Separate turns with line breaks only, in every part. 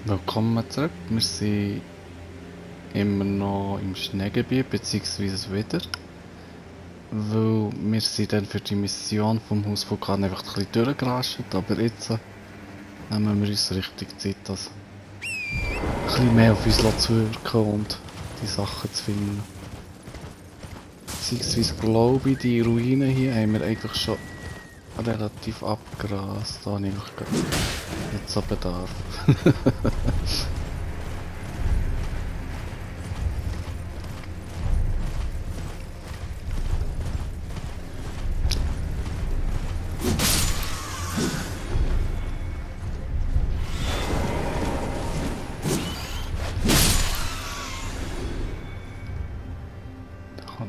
Willkommen zurück. Wir sind immer noch im Schneegebiet, beziehungsweise wieder. Weil wir sind dann für die Mission vom Hausvulkan einfach ein bisschen durchgerascht, aber jetzt nehmen wir uns richtig Zeit, das ein bisschen mehr auf uns zu wirken und die Sachen zu finden. Beziehungsweise glaube ich, die Ruinen hier haben wir eigentlich schon relativ abgegrast. Da habe ich einfach nicht so Bedarf.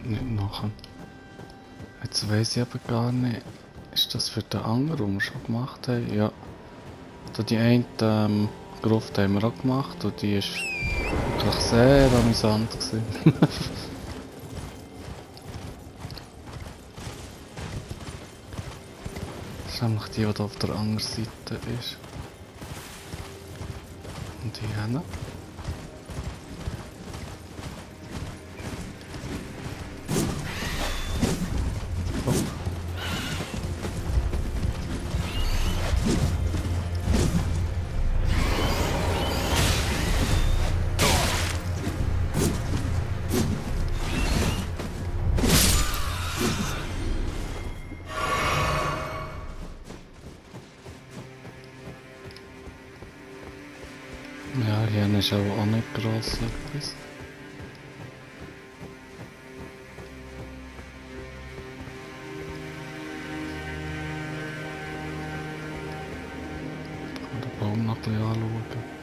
Nicht nachher. Jetzt weiss ich aber gar nicht, ist das für den anderen, den wir schon gemacht haben? Ja. Da die eine Gruft haben wir auch gemacht und die ist wirklich sehr amüsant gewesen. Das ist nämlich die da auf der anderen Seite ist. Und hier hinten. Ja, hier ist aber auch nicht gross etwas. Ich kann den Baum noch ein bisschen anschauen.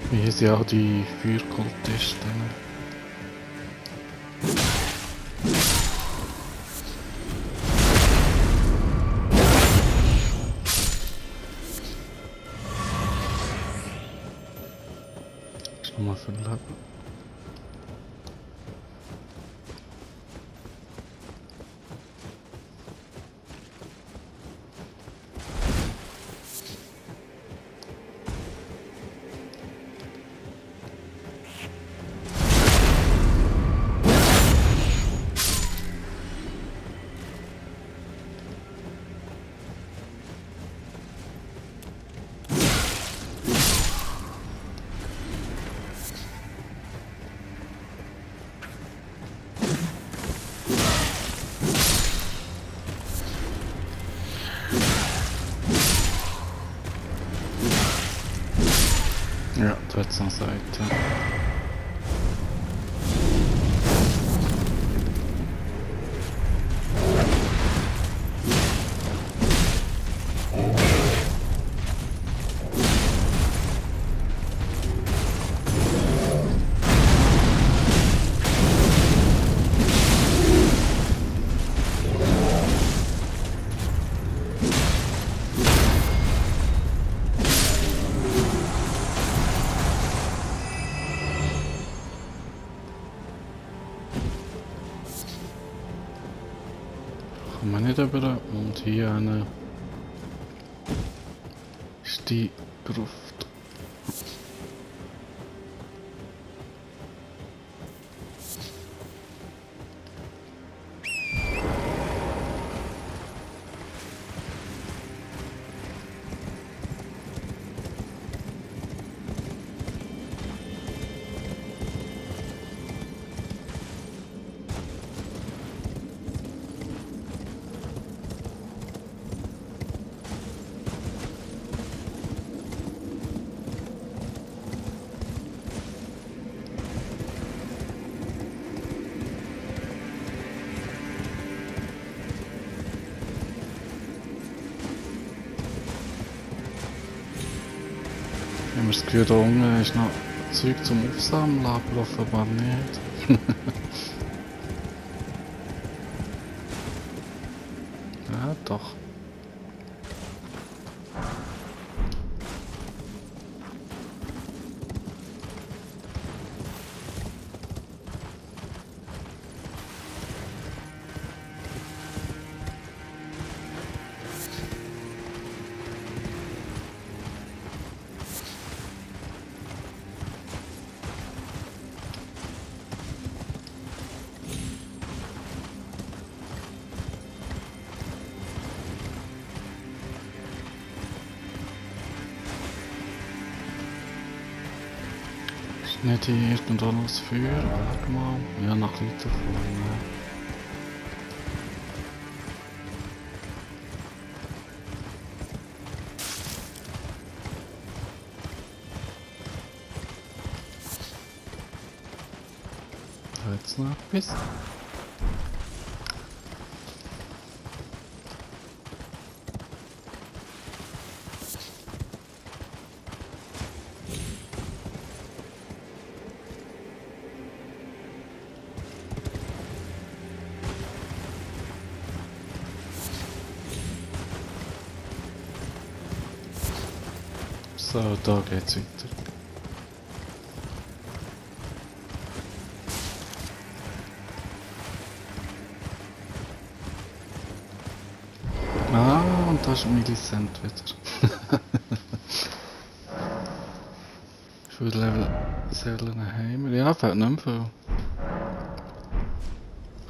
Hier sind auch die Feuerkultisten. Schon mal für ein Leben. Ja, da hat es noch Seite. Kommen wir nicht über und hier eine ist die Gruft. wir das Gefühl, da unten ist noch Zeug zum Aufsammeln, aber offenbar nicht. Ja, doch. Ist nicht hier irgendwo noch das Feuer? Warte mal. Ja, noch weiter vorne. Da jetzt noch etwas. So, da geht's weiter. Ah, und da ist Millicent wieder. Wie viele Level Seelen haben wir? Ja, fehlt nicht mehr viel.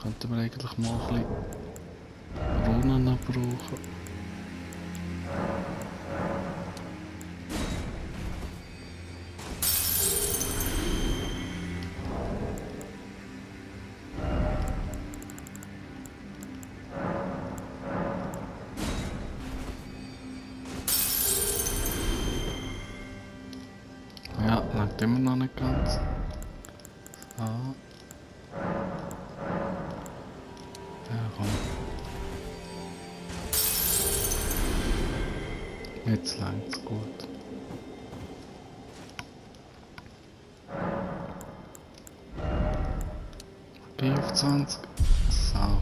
Könnten wir eigentlich mal ein bisschen Runen brauchen. Ja, langt immer noch nicht ganz. So. Ja, komm. Jetzt langt's gut. Geh auf 20. So.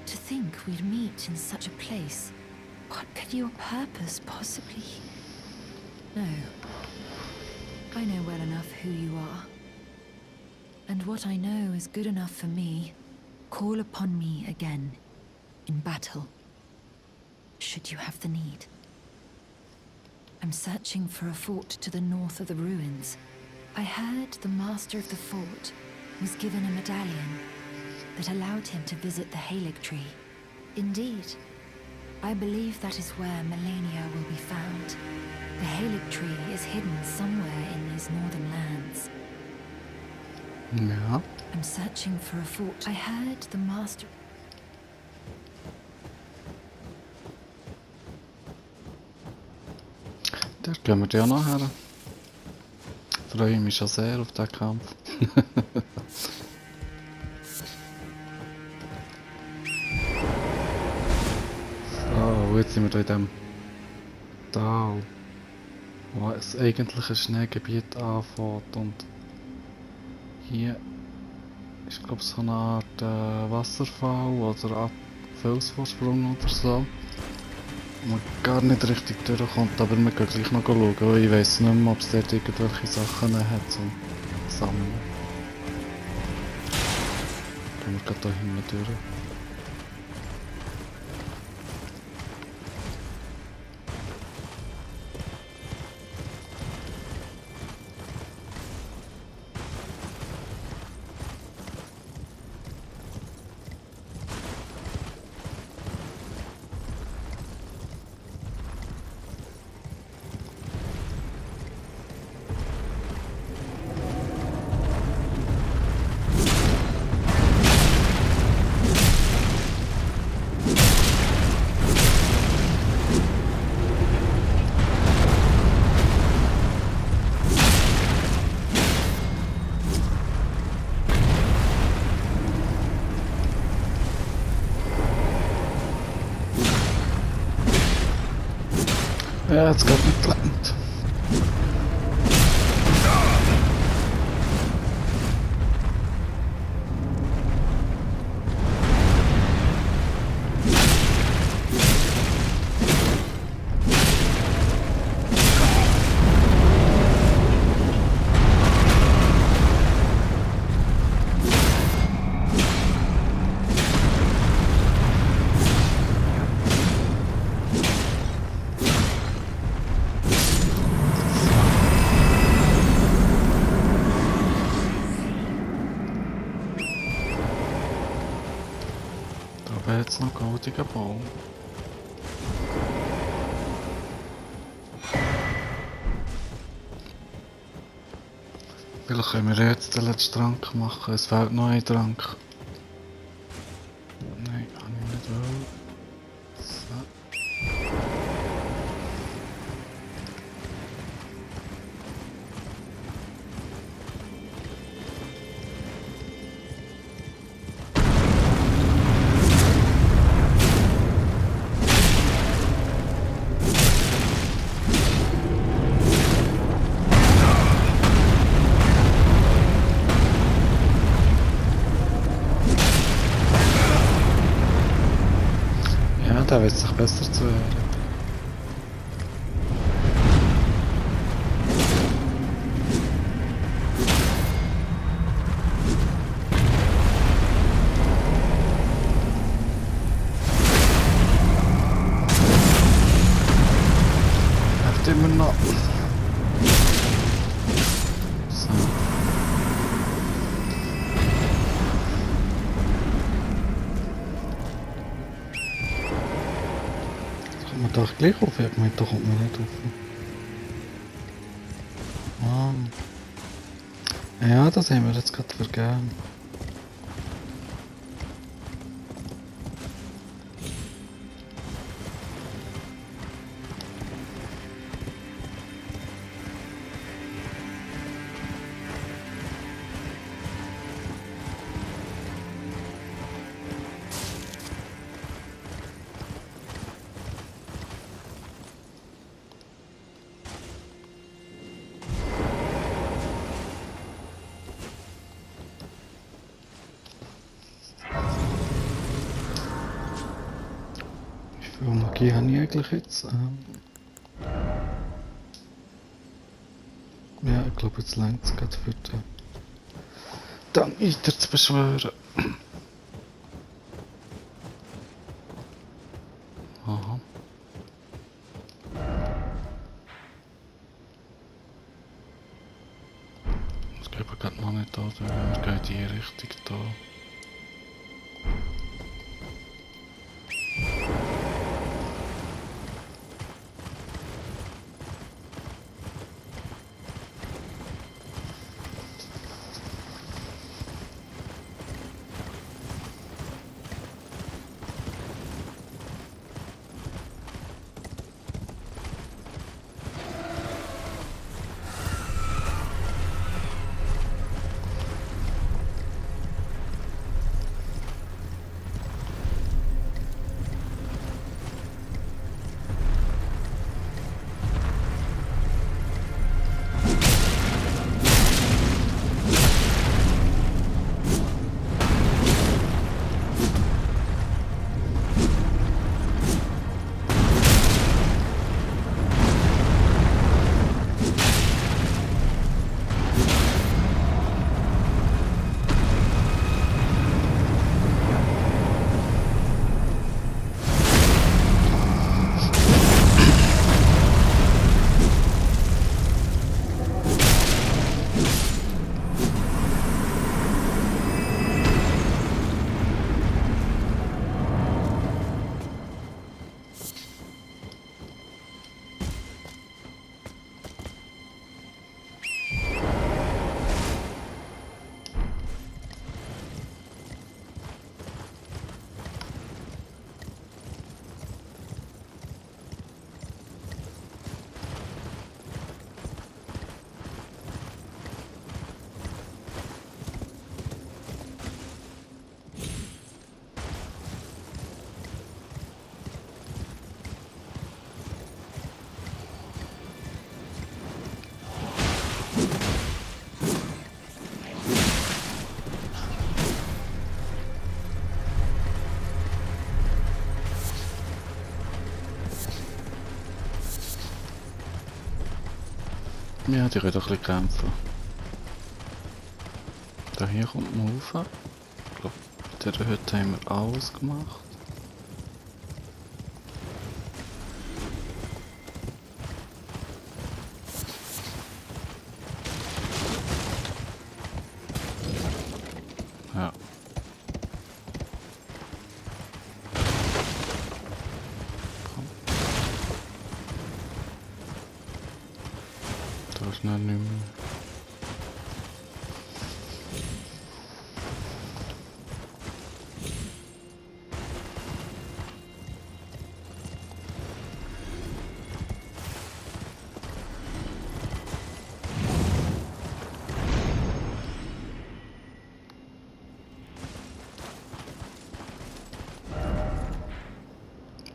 To think we'd meet in such a place. What could your purpose possibly... No. I know well enough who you are. And what I know is good enough for me. Call upon me again. In battle. Should you have the need. I'm searching for a fort to the north of the ruins. I heard the master of the fort was given a medallion that allowed him to visit the Halig tree. Indeed, I believe that is where Melania will be found. The Halig tree is hidden somewhere in these northern lands.
Ja.
I'm searching for a fort. I heard the master...
Da gehen wir ja noch her. Freue mich schon sehr auf den Kampf. So, jetzt sind wir da in dem Tal, wo es eigentlich ein Schneegebiet anfängt und hier ist, glaube ich, so eine Art Wasserfall oder Felsvorsprung oder so. Man gar nicht richtig durchkommt, aber wir können gleich noch schauen, weil ich weiss nicht mehr, ob es dort irgendwelche Sachen hat zum Sammeln. Gehen wir gerade da hinten durch. Ja, jetzt geht nicht gelangt. Da wäre jetzt noch ein goldiger Baum. Vielleicht können wir jetzt den letzten Trank machen. Es fehlt noch ein Trank. Nein, kann ich nicht wollen. So. Ja, da wird sich besser zu hören. Läuft immer noch. So. Kommt man doch gleich auf? Ich meine, da kommt man nicht auf. Ja, das haben wir jetzt gerade vergeben. Wie viel Magie habe ich eigentlich jetzt? Ja, ich glaube, jetzt reicht es gerade für den Damniter zu beschwören. Aha. Das geht aber gerade noch nicht da, wir gehen in die Richtung da. Ja, die können doch ein bisschen kämpfen. Da hier kommt man rauf. Ich glaube, bei dieser Hütte haben wir alles gemacht. Ja. Komm. Da ist noch nicht mehr.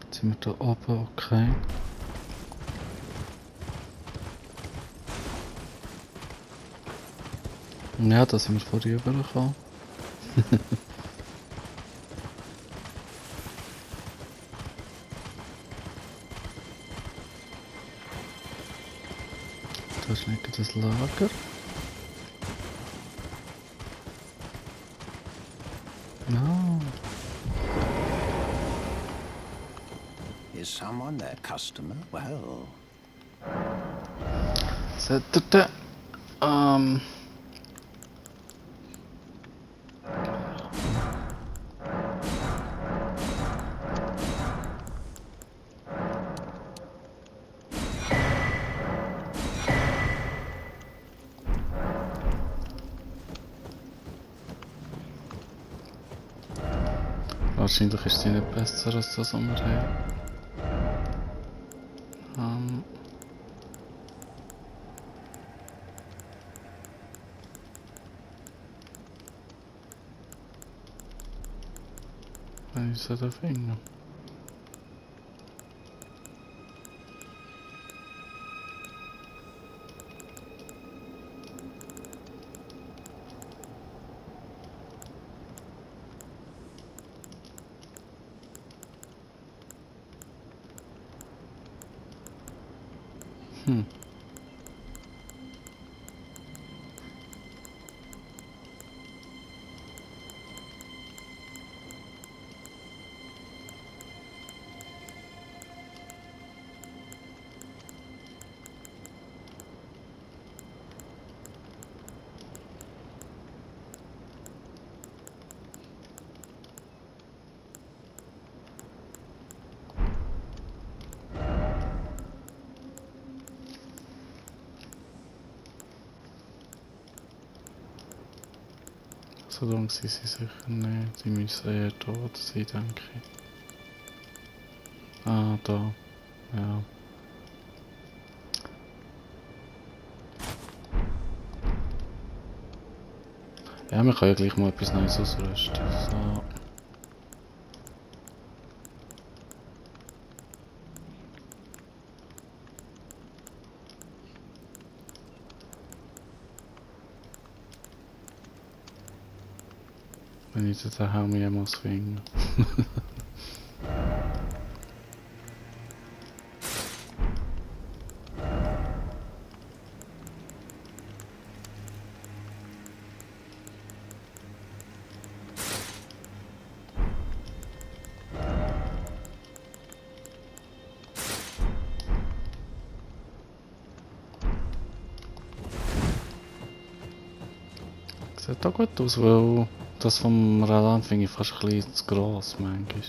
Jetzt sind wir da oben, okay. Ja, da sind wir vor dir rübergekommen. Da liegt das Lager. No.
Is someone their customer? Well,
Sätterte. Wahrscheinlich ist sie nicht besser als das, was wir haben. Wenn ich sie da finde. So lang sind sie sicher nicht. Die müssen eher tot sein, denke ich. Ah, da. Ja. Ja, wir können ja gleich mal etwas Neues ausrüsten. So. Wenn ich den Helm jemals finde. Sieht auch gut aus, weil das vom Radan finde ich fast ein bisschen zu gross manchmal.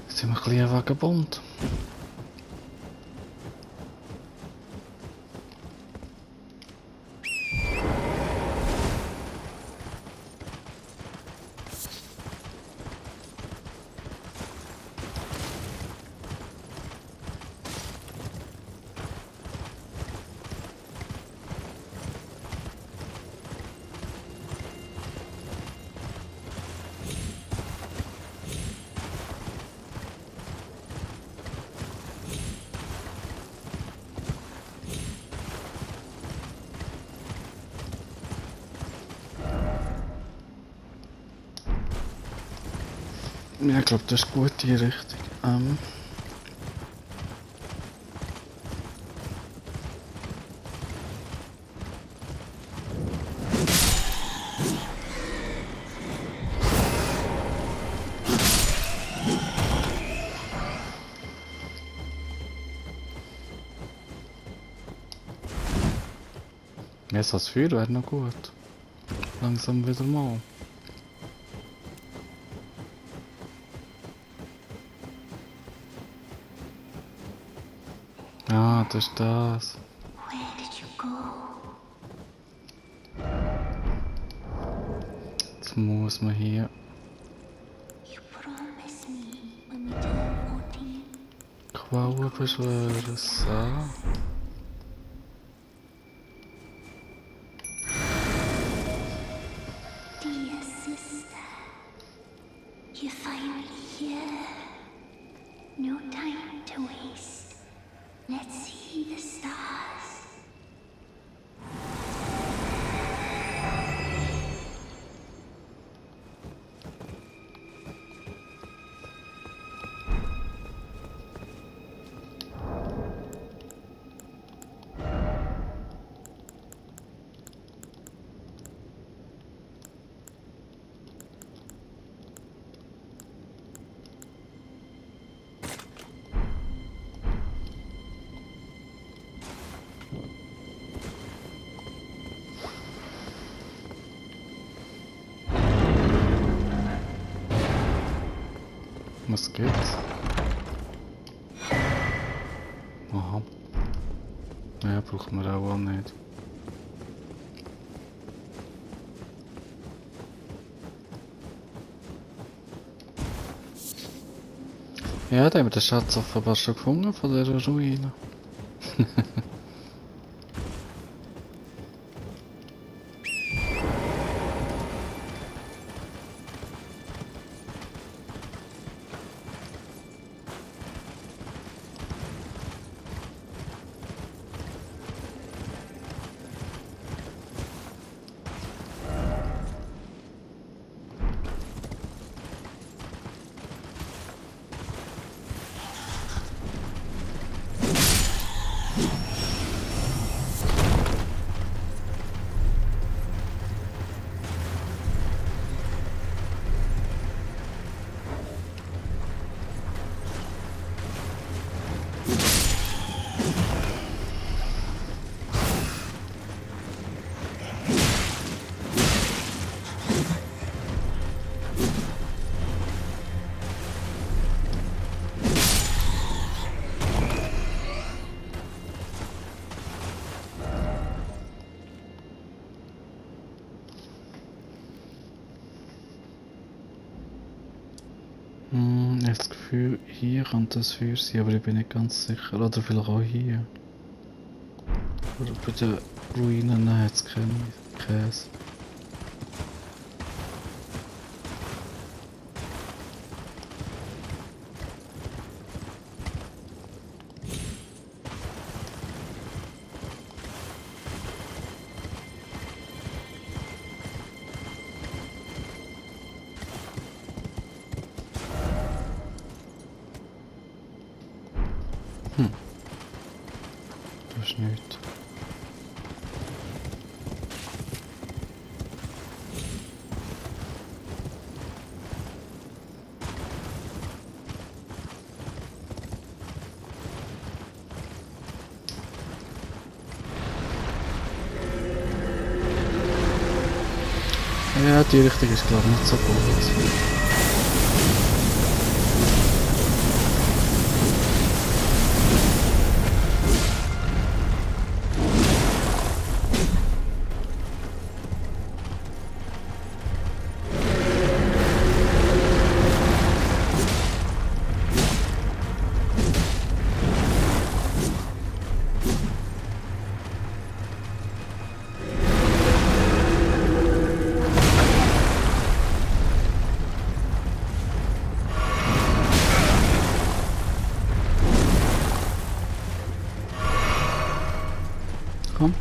Jetzt sind wir ein bisschen vagabund. Ja, ich glaube, das ist gut, die Richtung. Ja, so das Feuer wäre noch gut. Langsam wieder mal. Ah, das ist das.
Where did you go?
Jetzt muss man hier
You promised me when we turn 14.
Quallen beschwören. So.
Dear sister, you're finally here. No time to waste. Let's see the stars.
Was gibt's? Aha. Ja, brauchen wir auch nicht. Ja, da haben wir den Schatz offenbar schon gefunden von dieser Ruine. Ich habe das Gefühl, hier könnte das Feuer sein, aber ich bin nicht ganz sicher. Oder vielleicht auch hier. Oder bei den Ruinen hat es keinen Käse. Das ist nichts. Ja, die Richtung ist glaube ich nicht so gut. Komm.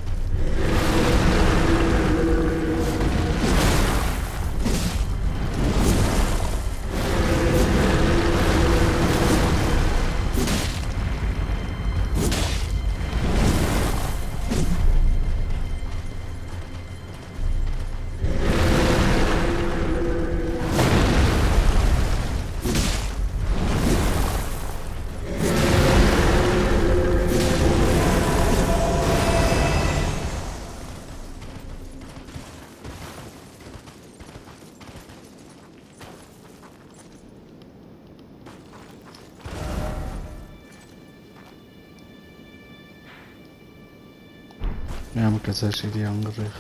Ja, man geht erst in die andere Richtung.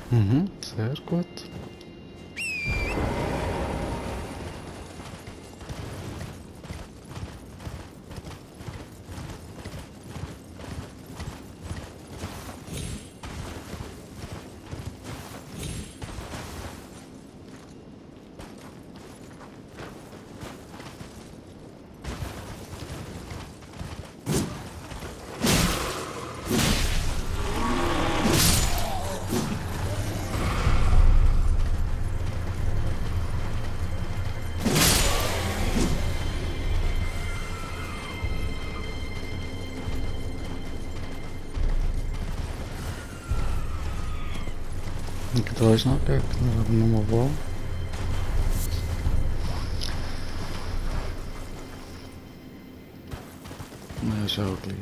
Mhm, sehr gut. Da ist noch Gegner, aber nur wo? Na, ist auch gleich.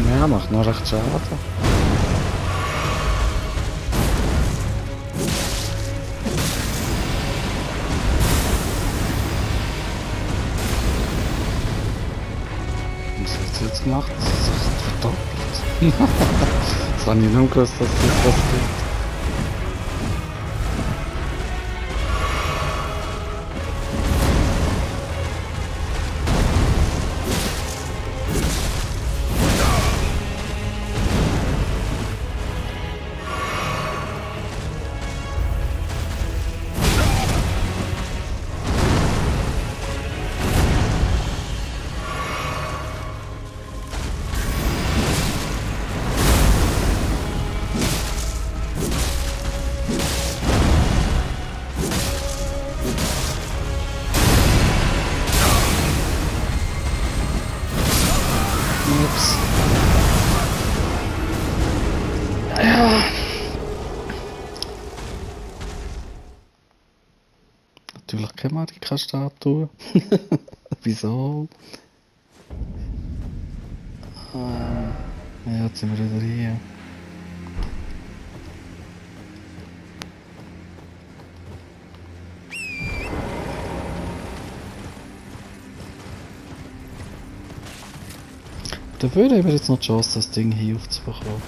Ja, macht noch recht schade. Was hat sie jetzt gemacht? Das ist verdoppelt. Das habe ich nicht gewusst, dass das passiert. Ups. Ja. Natürlich keine Magika-Statue. Wieso? Ja, jetzt sind wir wieder hier. Dafür haben wir jetzt noch die Chance, das Ding hier aufzubekommen.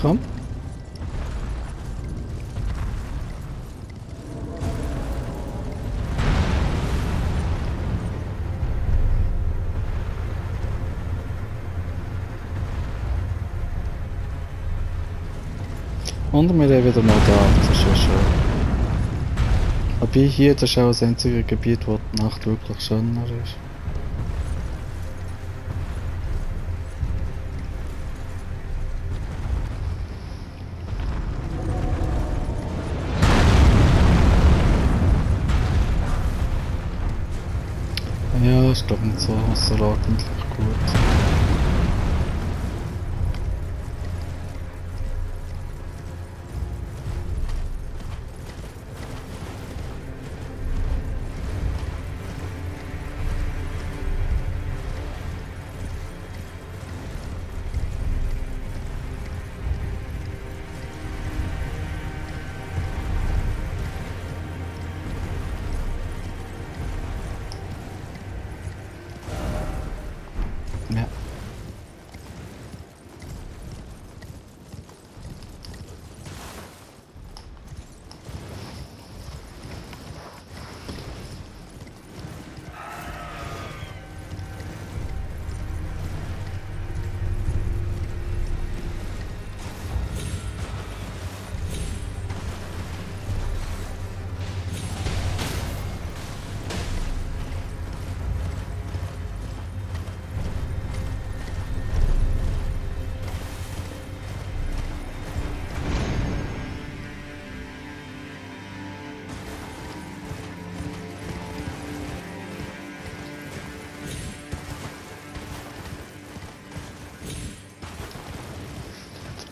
Komm. Und wir haben wieder mal da, das ist ja schön. Aber hier, das ist auch das einzige Gebiet, wo die Nacht wirklich schöner ist. Ja, ist glaube nicht so außerordentlich gut.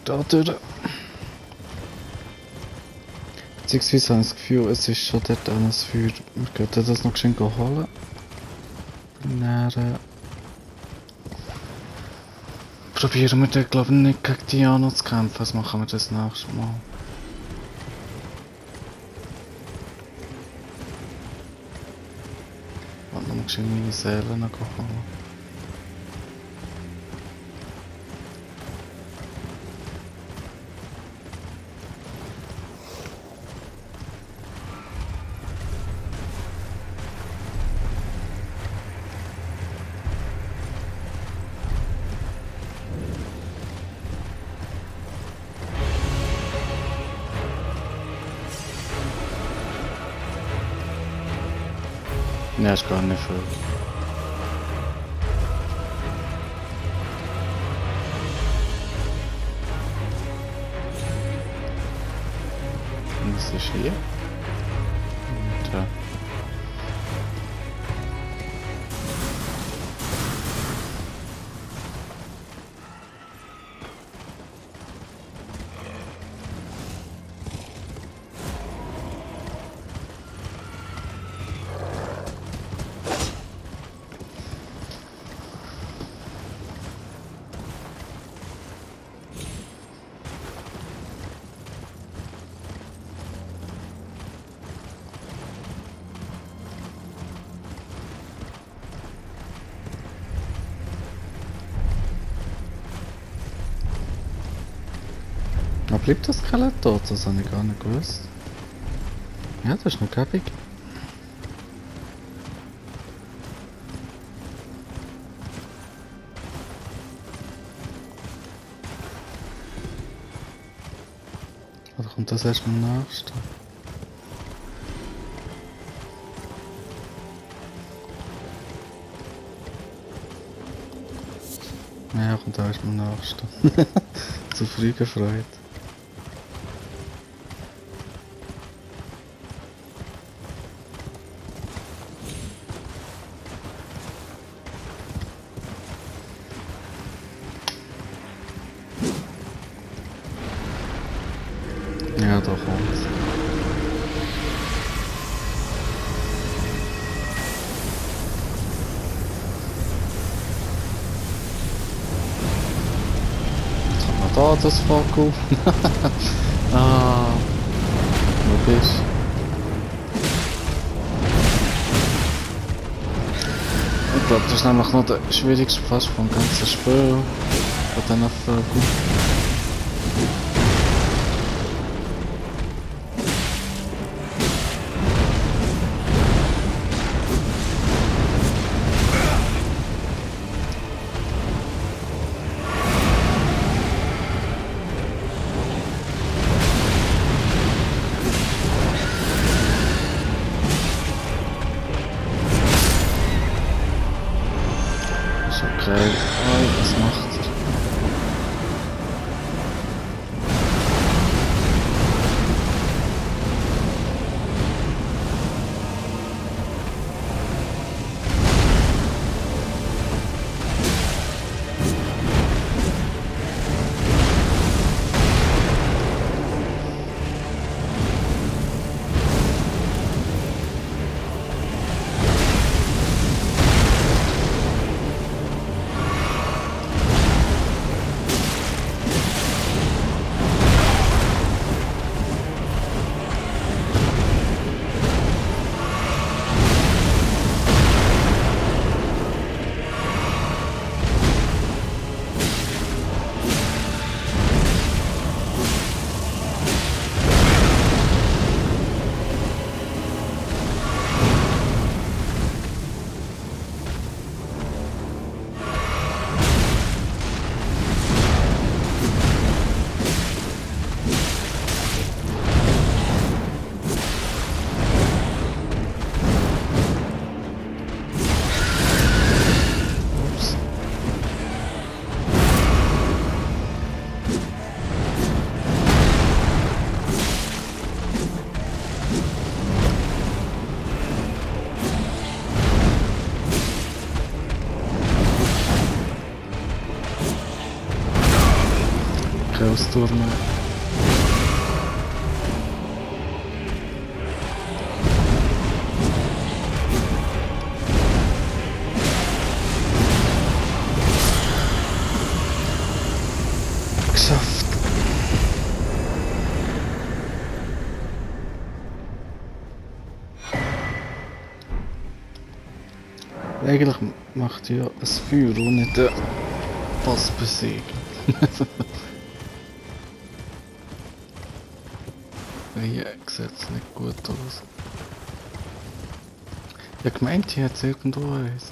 da durch. Beziehungsweise habe ich das Gefühl, es ist schon dort an das Feuer. Wir können das noch schön holen. Dann probieren wir dann, glaube ich, nicht gegen Diana zu kämpfen. Das machen wir das nächste Mal. Ich will noch schön meine Seelen holen. Ja, ist gar nicht viel. Und was ist hier? Und da. Aber bleibt das Skelett dort? Das habe ich gar nicht gewusst. Ja, das ist noch gäbig. Oder kommt das erst beim nächsten? Ja, kommt erst beim nächsten. Zu früh gefreut. Ja, da kommt's. Jetzt haben wir da das Fokus. Ah, wo bist du? Ich glaube, das ist nämlich noch der schwierigste fast vom ganzen Spiel. Von diesen Vögeln. Okay, was macht er? austurnen. Geschafft. Eigentlich macht ja ein Feuer und nicht der Boss besiegen. Hier sieht es nicht gut aus. Ich hab gemeint, hier hat es irgendwo eins.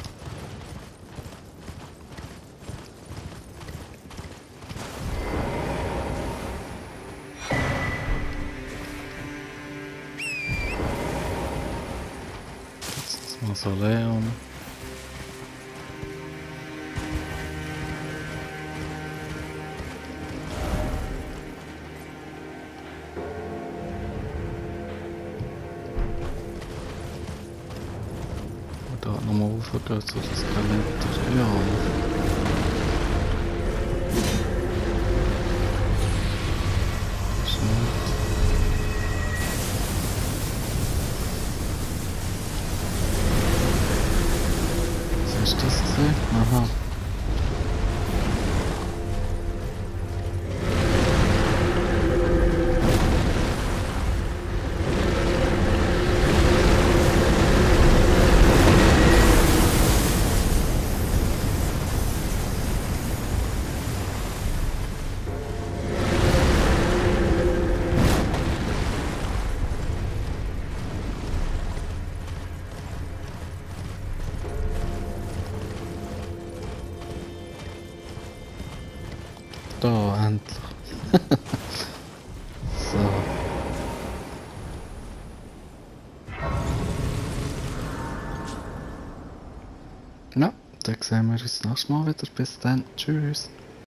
Jetzt ist das Mausoleum. Da nochmal raufgehen zu den Skeletten. Ja. Schnell. Was ist das gesehen? Aha. Da, endlich. So. Ja, dann sehen wir uns das nächste Mal wieder. Bis dann. Tschüss.